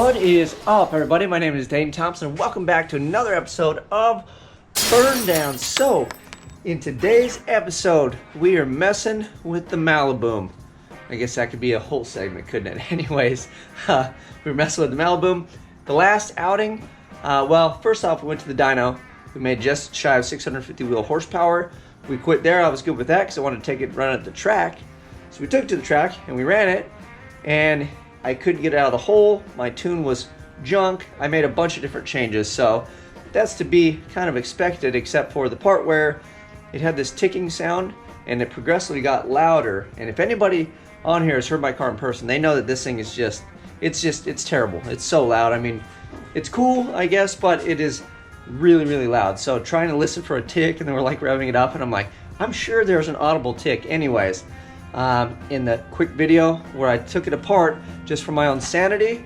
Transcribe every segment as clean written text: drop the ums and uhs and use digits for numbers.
What is up, everybody? My name is Dane Thompson, and welcome back to another episode of Burndown. So, in today's episode, we are messing with the Maliboom. I guess that could be a whole segment, couldn't it? Anyways, we're messing with the Maliboom. The last outing, well, first off, we went to the dyno. We made just shy of 650 wheel horsepower. We quit there. I was good with that because I wanted to take it, run it at the track. So we took it to the track and we ran it, and I couldn't get it out of the hole. My tune was junk. I made a bunch of different changes, so that's to be kind of expected, except for the part where it had this ticking sound and it progressively got louder. And if anybody on here has heard my car in person, they know that this thing is it's terrible. It's so loud. I mean, it's cool, I guess, but it is really, really loud. So trying to listen for a tick, and then we're like revving it up, and I'm like, I'm sure there's an audible tick. Anyways, in the quick video where I took it apart just for my own sanity,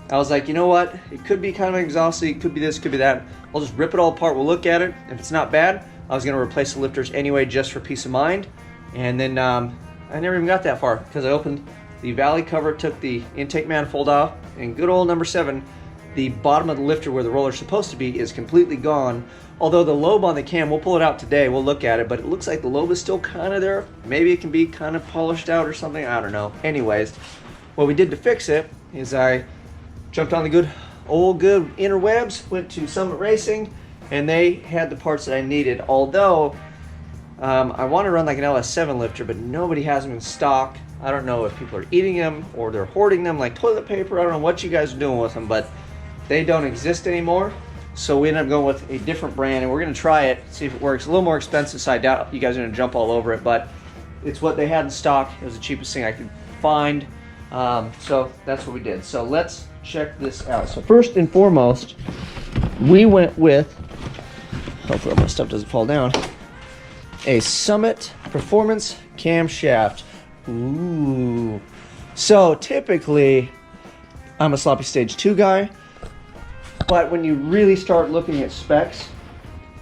I was like, you know what, it could be kind of exhausting, it could be this, could be that. I'll just rip it all apart, we'll look at it. If it's not bad, I was going to replace the lifters anyway just for peace of mind. And then I never even got that far because I opened the valley cover, took the intake manifold off, and good old number 7, the bottom of the lifter where the roller's supposed to be is completely gone. Although the lobe on the cam, we'll pull it out today, we'll look at it, but it looks like the lobe is still kind of there. Maybe it can be kind of polished out or something, I don't know. Anyways, what we did to fix it is I jumped on the good interwebs, went to Summit Racing, and they had the parts that I needed. Although, I want to run like an LS7 lifter, but nobody has them in stock. I don't know if people are eating them or they're hoarding them like toilet paper. I don't know what you guys are doing with them, but they don't exist anymore. So we ended up going with a different brand, and we're going to try it, see if it works. A little more expensive, so I doubt you guys are going to jump all over it, but it's what they had in stock. It was the cheapest thing I could find. So that's what we did. So let's check this out. So first and foremost, we went with, hopefully all my stuff doesn't fall down, a Summit Performance camshaft. Ooh. So typically, I'm a sloppy stage 2 guy. But when you really start looking at specs,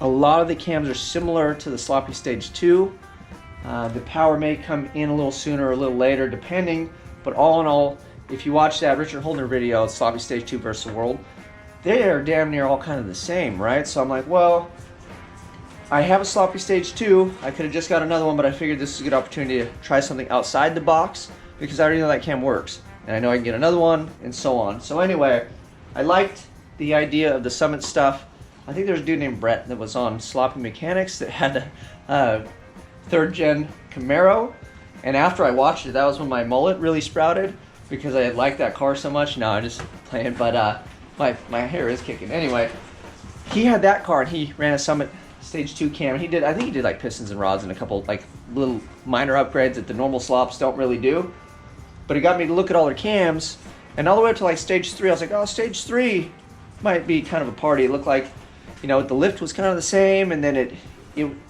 a lot of the cams are similar to the sloppy stage 2. The power may come in a little sooner or a little later, depending. But all in all, if you watch that Richard Holdner video, sloppy stage 2 versus World, they are damn near all kind of the same, right? So I'm like, well, I have a sloppy stage 2. I could have just got another one, but I figured this is a good opportunity to try something outside the box because I already know that cam works. And I know I can get another one, and so on. So anyway, I liked the idea of the Summit stuff. I think there's a dude named Brett that was on Sloppy Mechanics that had a 3rd gen Camaro, and after I watched it, that was when my mullet really sprouted because I had liked that car so much. No, I'm just playing, but my hair is kicking. Anyway, he had that car and he ran a Summit stage 2 cam, and I think he did like pistons and rods and a couple like little minor upgrades that the normal slops don't really do. But it got me to look at all their cams, and all the way up to like stage 3, I was like, oh, stage 3 might be kind of a party. It looked like, you know, the lift was kind of the same, and then it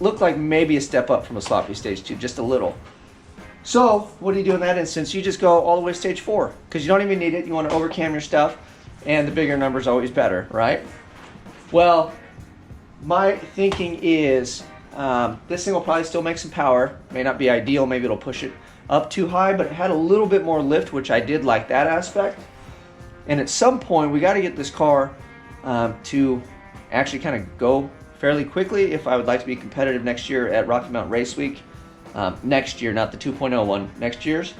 looked like maybe a step up from a sloppy stage 2, just a little. So what do you do in that instance? You just go all the way to stage 4 because you don't even need it. You want to overcam your stuff, and the bigger number is always better, right? Well, my thinking is this thing will probably still make some power. May not be ideal. Maybe it'll push it up too high, but it had a little bit more lift, which I did like that aspect. And at some point, we got to get this car to actually kind of go fairly quickly if I would like to be competitive next year at Rocky Mountain Race Week. Next year, not the 2.0 one, next year's.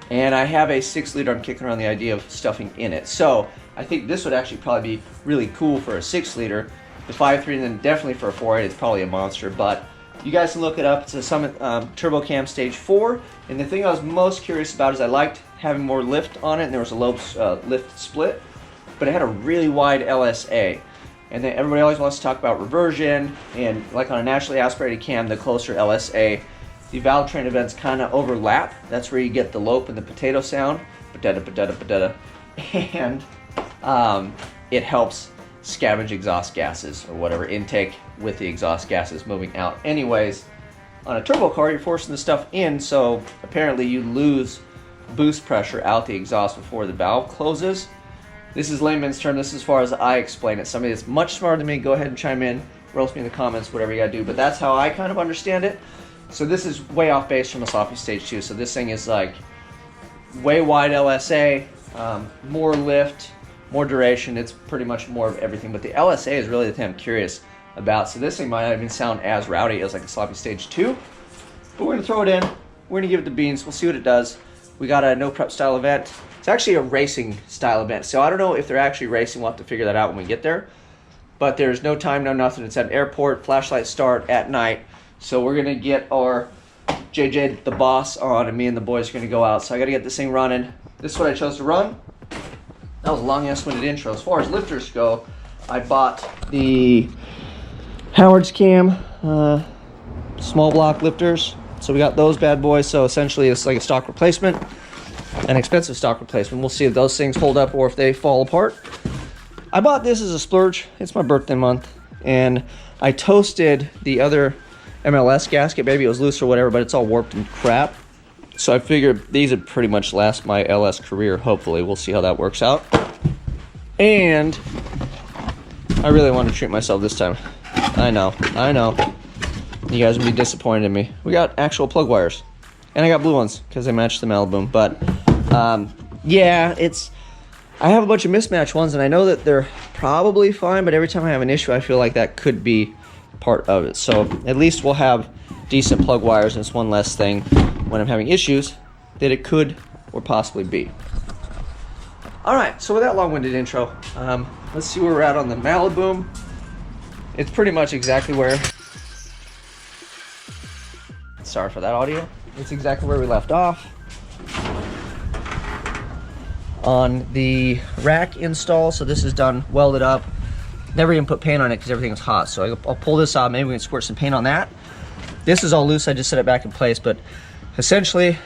And I have a 6-liter I'm kicking around the idea of stuffing in it. So I think this would actually probably be really cool for a 6-liter. The 5.3, and then definitely for a 4.8, it's probably a monster. But you guys can look it up. It's a Summit Turbo Cam Stage 4. And the thing I was most curious about is I liked having more lift on it, and there was a low lift split, but it had a really wide LSA. And then everybody always wants to talk about reversion, and like on a naturally aspirated cam, the closer LSA, the valve train events kind of overlap. That's where you get the lope and the potato sound, and it helps scavenge exhaust gases or whatever intake with the exhaust gases moving out. Anyways, on a turbo car, you're forcing the stuff in, so apparently you lose boost pressure out the exhaust before the valve closes. This is layman's term. This is as far as I explain it. Somebody that's much smarter than me, go ahead and chime in, roast me in the comments, whatever you gotta do. But that's how I kind of understand it. So this is way off base from a sloppy stage 2. So this thing is like way wide LSA, more lift, more duration. It's pretty much more of everything, but the LSA is really the thing I'm curious about. So this thing might not even sound as rowdy as like a sloppy stage 2, but we're gonna throw it in. We're gonna give it the beans. We'll see what it does. We got a no prep style event. It's actually a racing style event, so I don't know if they're actually racing. We'll have to figure that out when we get there. But there's no time, no nothing. It's at an airport, flashlight start at night. So we're gonna get our JJ the boss on, and me and the boys are gonna go out. So I gotta get this thing running. This is what I chose to run. That was a long ass winded intro. As far as lifters go, I bought the Howard's Cam small block lifters. So we got those bad boys. So essentially it's like a stock replacement, an expensive stock replacement. We'll see if those things hold up or if they fall apart. I bought this as a splurge. It's my birthday month, and I toasted the other MLS gasket. Maybe it was loose or whatever, but it's all warped and crap. So I figured these would pretty much last my LS career, hopefully. We'll see how that works out. And I really want to treat myself this time. I know. You guys will be disappointed in me. We got actual plug wires. And I got blue ones because they match the Maliboom. But yeah, I have a bunch of mismatched ones, and I know that they're probably fine, but every time I have an issue, I feel like that could be part of it. So at least we'll have decent plug wires, and it's one less thing when I'm having issues that it could or possibly be. All right, so with that long-winded intro, let's see where we're at on the Maliboom. It's pretty much exactly where, sorry for that audio, it's exactly where we left off. On the rack install, so this is done, welded up. Never even put paint on it because everything was hot, so I'll pull this out. Maybe we can squirt some paint on that. This is all loose, I just set it back in place, but essentially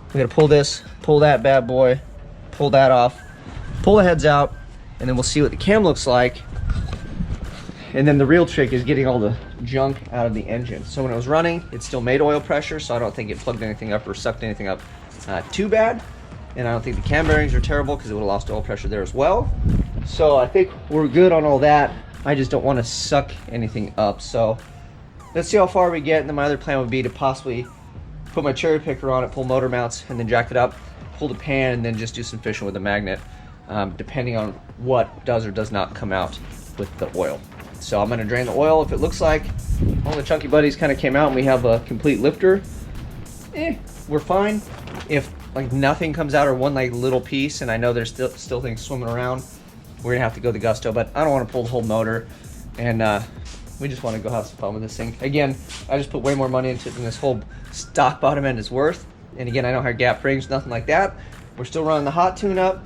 we gotta pull this, pull that bad boy, pull that off, pull the heads out, and then we'll see what the cam looks like. And then the real trick is getting all the junk out of the engine. So when it was running, it still made oil pressure, so I don't think it plugged anything up or sucked anything up too bad. And I don't think the cam bearings are terrible because it would have lost oil pressure there as well. So I think we're good on all that. I just don't want to suck anything up. So let's see how far we get. And then my other plan would be to possibly put my cherry picker on it, pull motor mounts, and then jack it up, pull the pan, and then just do some fishing with a magnet, depending on what does or does not come out with the oil. So I'm going to drain the oil. If it looks like all the chunky buddies kind of came out and we have a complete lifter, we're fine. If like nothing comes out or one like little piece, and I know there's still things swimming around, we're gonna have to go the gusto. But I don't want to pull the whole motor, and we just want to go have some fun with this thing. Again, I just put way more money into it than this whole stock bottom end is worth. And again, I don't have gap rings, nothing like that. We're still running the hot tune up,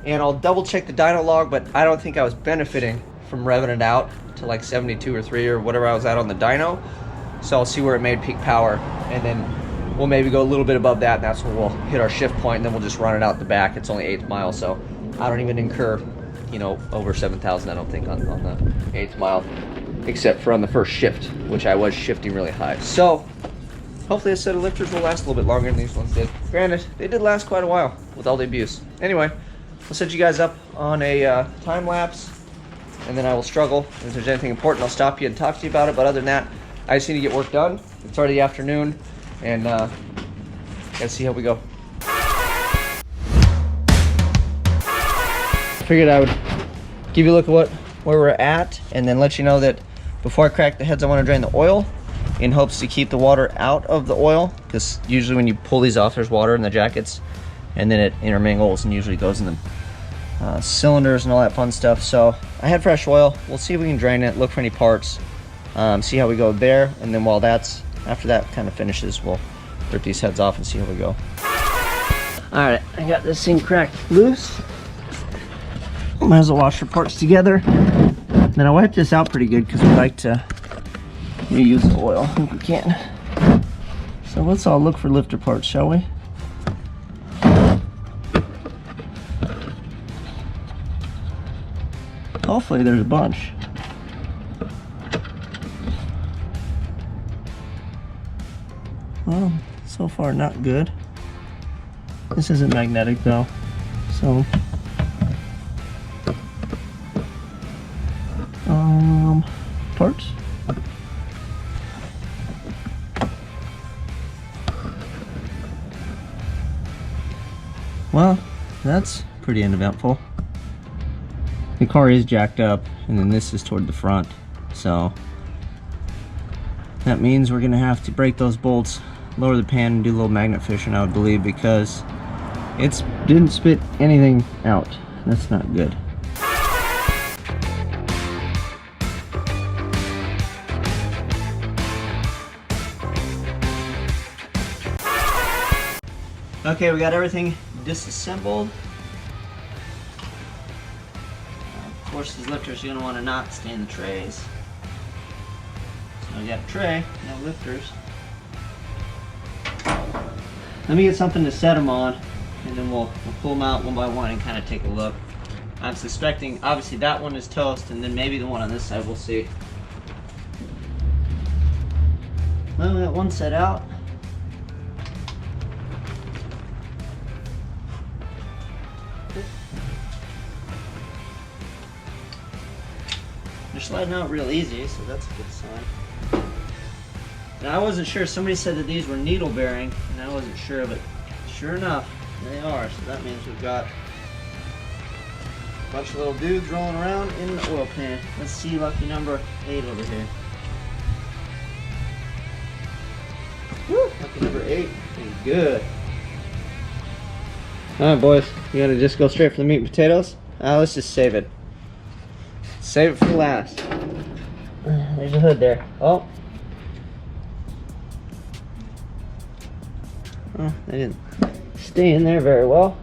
and I'll double check the dyno log, but I don't think I was benefiting from revving it out to like 72 or 3 or whatever I was at on the dyno. So I'll see where it made peak power, and then we'll maybe go a little bit above that, and that's when we'll hit our shift point, and then we'll just run it out the back. It's only 8th mile, so I don't even incur, you know, over 7,000, I don't think, on the 8th mile, except for on the first shift, which I was shifting really high. So hopefully this set of lifters will last a little bit longer than these ones did. Granted, they did last quite a while with all the abuse. Anyway, I'll set you guys up on a time lapse, and then I will struggle. If there's anything important, I'll stop you and talk to you about it. But other than that, I just need to get work done. It's already the afternoon, and gotta see how we go. Figured I would give you a look at where we're at, and then let you know that before I crack the heads, I want to drain the oil in hopes to keep the water out of the oil, because usually when you pull these off, there's water in the jackets, and then it intermingles and usually goes in the cylinders and all that fun stuff. So I had fresh oil. We'll see if we can drain it, look for any parts, see how we go there, and then after that kind of finishes, we'll rip these heads off and see how we go. All right, I got this thing cracked loose. Might as well wash the parts together. Then I wiped this out pretty good because we like to reuse the oil if we can. So let's all look for lifter parts, shall we? Hopefully there's a bunch. Well, so far not good. This isn't magnetic though, so parts. Well, that's pretty uneventful. The car is jacked up, and then this is toward the front, so that means we're gonna have to break those bolts, lower the pan, and do a little magnet fishing, I would believe, because it didn't spit anything out. That's not good. Okay, we got everything disassembled. Of course, these lifters you're gonna want to not stay in the trays. So we got a tray, no lifters. Let me get something to set them on, and then we'll pull them out one by one and kind of take a look. I'm suspecting, obviously, that one is toast, and then maybe the one on this side, we'll see. Well, we got one set out. They're sliding out real easy, so that's a good sign. Now, I wasn't sure. Somebody said that these were needle bearing, and I wasn't sure, but sure enough, they are. So that means we've got a bunch of little dudes rolling around in the oil pan. Let's see lucky number 8 over here. Woo! Lucky number 8. Looking good. Alright, boys. You gotta just go straight for the meat and potatoes? Let's just save it. Save it for last. There's a hood there. Oh, they didn't stay in there very well.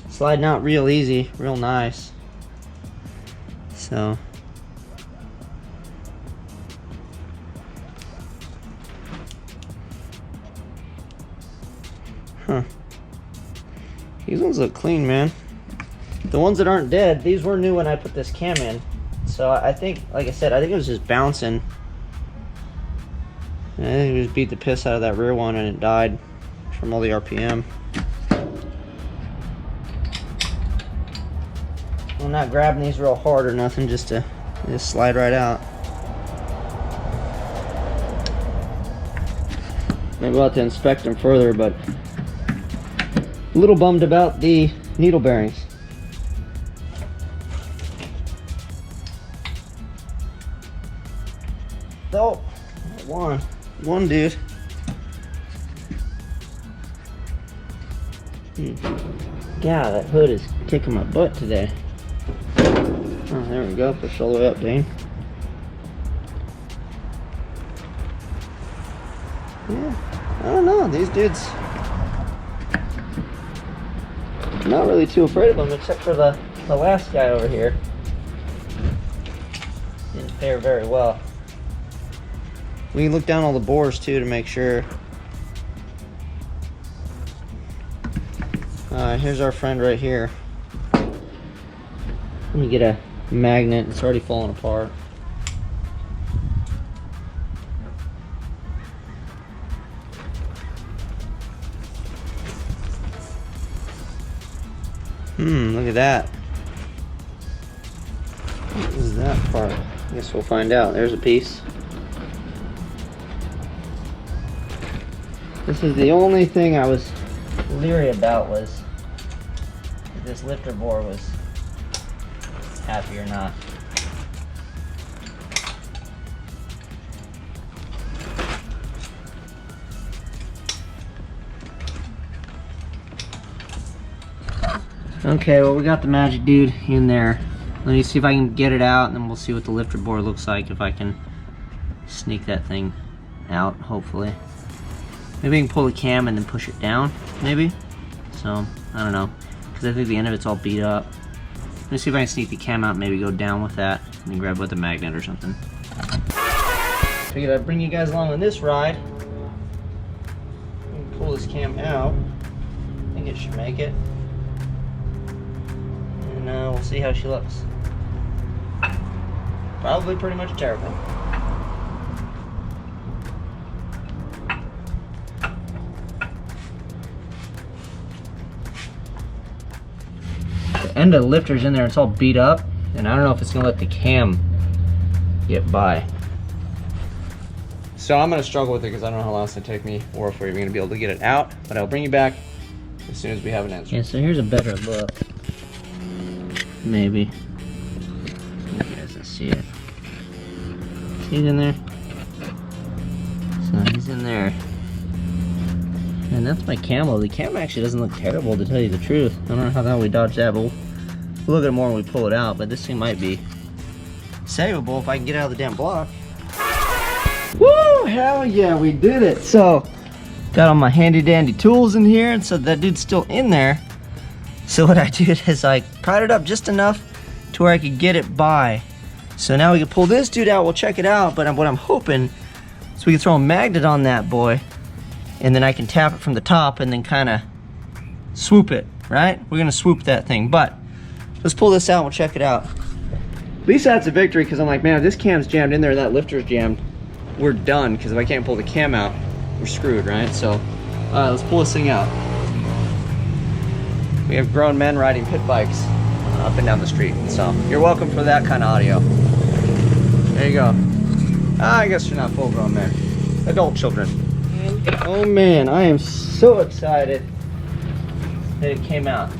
Sliding out real easy, real nice. So, these ones look clean, man. The ones that aren't dead, these were new when I put this cam in. So I think, like I said, I think it was just bouncing. I think it just beat the piss out of that rear one and it died from all the RPM. I'm not grabbing these real hard or nothing, just to slide right out. Maybe we'll have to inspect them further, but a little bummed about the needle bearings. Oh, one dude. God, that hood is kicking my butt today. Oh, there we go. Push all the way up, Dane. Yeah, I don't know. These dudes, I'm not really too afraid of them, except for the last guy over here. Didn't fare very well. We can look down all the bores too to make sure. Here's our friend right here. Let me get a magnet. It's already falling apart. Look at that. What is that part? I guess we'll find out. There's a piece. This is the only thing I was leery about, was if this lifter bore was happy or not. Okay, well, we got the magic dude in there. Let me see if I can get it out, and then we'll see what the lifter bore looks like, if I can sneak that thing out, hopefully. Maybe I can pull the cam and then push it down, maybe? So, I don't know, because I think the end of it's all beat up. Let me see if I can sneak the cam out and maybe go down with that, and then grab it with a magnet or something. Figured I'd bring you guys along on this ride. Pull this cam out. I think it should make it. And we'll see how she looks. Probably pretty much terrible. The end of the lifter's in there, it's all beat up, and I don't know if it's gonna let the cam get by. So I'm gonna struggle with it because I don't know how long it's gonna take me, or if we're even gonna be able to get it out, but I'll bring you back as soon as we have an answer. Yeah, so here's a better look. Maybe. You guys can see it. See it in there? So he's in there. And that's my camo. The camo actually doesn't look terrible, to tell you the truth. I don't know how the hell we dodged that, but we'll look at it more when we pull it out. But this thing might be savable if I can get out of the damn block. Woo! Hell yeah, we did it! So, got all my handy dandy tools in here, and so that dude's still in there. So what I did is I pried it up just enough to where I could get it by. So now we can pull this dude out, we'll check it out, but what I'm hoping is we can throw a magnet on that boy, and then I can tap it from the top and then kind of swoop it, right? We're gonna swoop that thing, but let's pull this out and we'll check it out. At least that's a victory, because I'm like, man, if this cam's jammed in there and that lifter's jammed, we're done, because if I can't pull the cam out, we're screwed, right? So, let's pull this thing out. We have grown men riding pit bikes up and down the street, so you're welcome for that kind of audio. There you go. I guess you're not full grown men. Adult children. Oh man, I am so excited that it came out.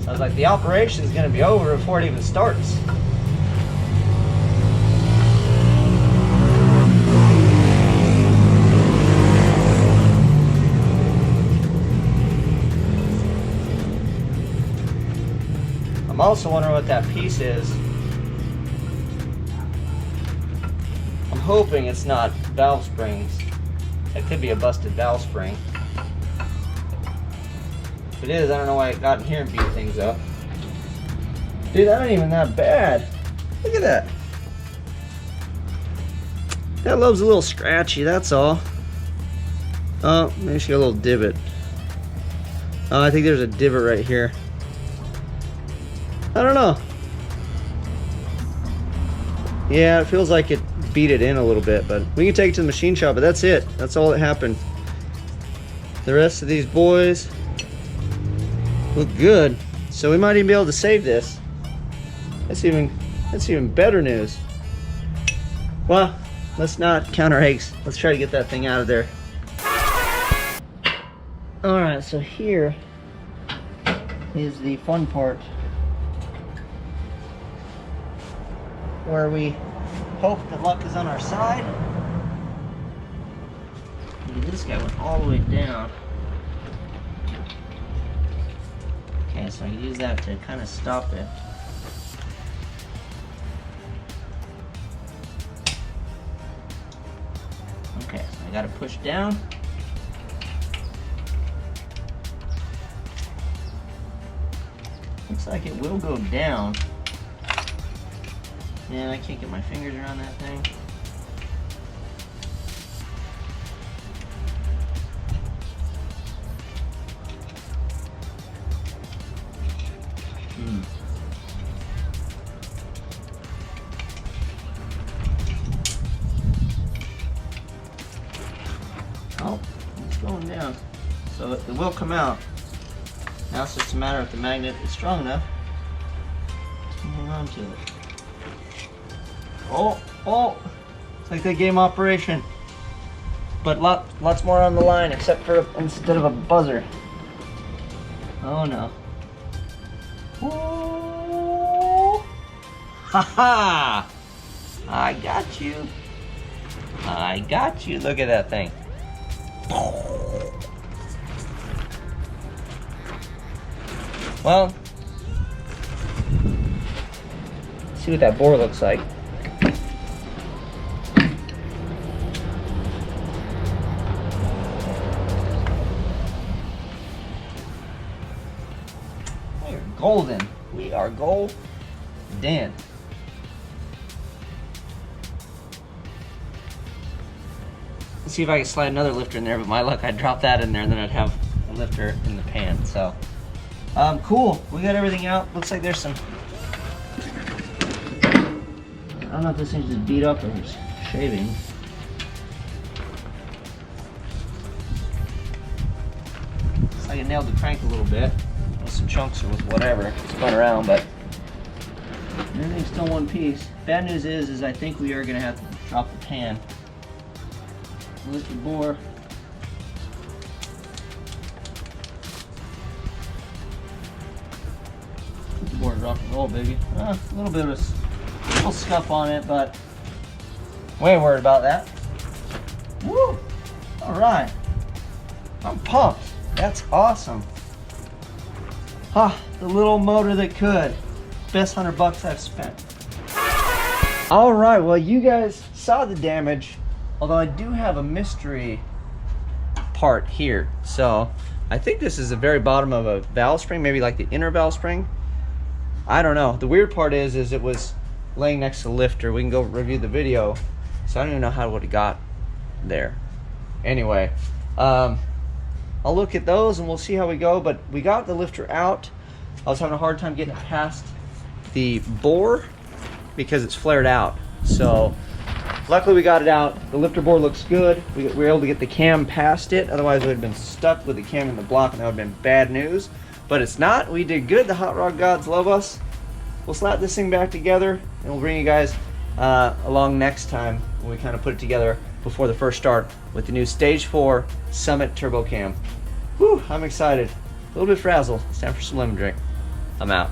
So I was like, the operation's gonna be over before it even starts. I'm also wondering what that piece is. I'm hoping it's not valve springs. That could be a busted valve spring. If it is, I don't know why it got in here and beat things up. Dude, that ain't even that bad. Look at that. That lobe's a little scratchy, that's all. Oh, maybe she got a little divot. Oh, I think there's a divot right here. I don't know. Yeah, it feels like it beat it in a little bit, but we can take it to the machine shop, but that's it. That's all that happened. The rest of these boys look good. So we might even be able to save this. That's even better news. Well, let's not count our eggs. Let's try to get that thing out of there. Alright, so here is the fun part, where we hope that luck is on our side. This guy went all the way down. Okay, so I can use that to kind of stop it. Okay, so I gotta push down. Looks like it will go down. Man, I can't get my fingers around that thing. Oh, it's going down. So it will come out. Now it's just a matter if the magnet is strong enough to hang on to it. Oh, it's like that game Operation, but lots more on the line, except for instead of a buzzer. Oh no. Ooh. Ha-ha! I got you. I got you. Look at that thing. Well, let's see what that bore looks like. Golden. We are golden. Let's see if I can slide another lifter in there, but my luck, I'd drop that in there and then I'd have a lifter in the pan. So, cool. We got everything out. Looks like there's some, I don't know if this thing's just beat up or just shaving. Looks like it nailed the crank a little bit. Some chunks or with whatever spun around, but everything's still one piece. Bad news is I think we are gonna have to drop the pan. Lift the bore. rock and roll, baby. A little bit of a little scuff on it, but we ain't worried about that. Woo! All right, I'm pumped. That's awesome. The little motor that could. Best $100 I've spent. All right, well, you guys saw the damage, although I do have a mystery part here. So I think this is the very bottom of a valve spring, maybe like the inner valve spring. I don't know. The weird part is it was laying next to the lifter. We can go review the video. So I don't even know how it would have got there. Anyway, I'll look at those and we'll see how we go. But we got the lifter out. I was having a hard time getting it past the bore because it's flared out. So luckily we got it out. The lifter bore looks good. We were able to get the cam past it. Otherwise we would have been stuck with the cam in the block and that would have been bad news. But it's not. We did good. The hot rod gods love us. We'll slap this thing back together and we'll bring you guys along next time when we kind of put it together before the first start with the new Stage 4 Summit Turbo Cam. Whew, I'm excited. A little bit frazzled. It's time for some lemon drink. I'm out.